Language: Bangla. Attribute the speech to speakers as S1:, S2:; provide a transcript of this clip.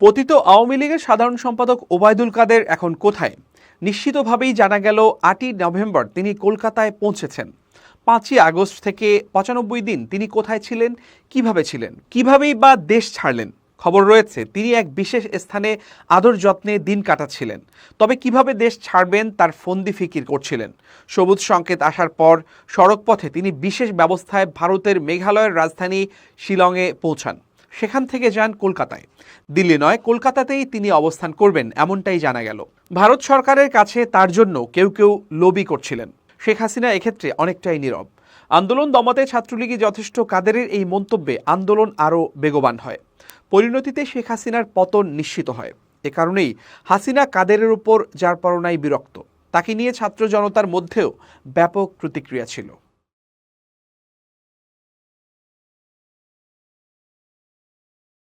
S1: পতিত আওয়ামী লীগের সাধারণ সম্পাদক ওবায়দুল কাদের এখন কোথায়? নিশ্চিতভাবেই জানা গেল ৮ই নভেম্বর তিনি কলকাতায় পৌঁছেছেন। ৫ই আগস্ট থেকে ৯৫ দিন তিনি কোথায় ছিলেন, কিভাবেই বা দেশ ছাড়লেন? খবর রয়েছে তিনি এক বিশেষ স্থানে আদর যত্নে দিন কাটাচ্ছিলেন। তবে কিভাবে দেশ ছাড়বেন তার ফন্দি ফিকির করছিলেন। সবুজ সংকেত আসার পর সড়কপথে তিনি বিশেষ ব্যবস্থায় ভারতের মেঘালয়ের রাজধানী শিলংয়ে পৌঁছান। সেখান থেকে যান কলকাতায়। দিল্লি নয়, কলকাতাতেই তিনি অবস্থান করবেন এমনটাই জানা গেল। ভারত সরকারের কাছে তার জন্য কেউ কেউ লবি করছিলেন। শেখ হাসিনা এক্ষেত্রে অনেকটাই নীরব। আন্দোলন দমাতে ছাত্রলীগই যথেষ্ট। কাদেরের এই মন্তব্যে আন্দোলন আরও বেগবান হয়। পরিণতিতে শেখ হাসিনার পতন নিশ্চিত হয়। এ কারণেই হাসিনা কাদেরের উপর যার পরনাই বিরক্ত। তাকে নিয়ে ছাত্র জনতার মধ্যেও ব্যাপক প্রতিক্রিয়া ছিল।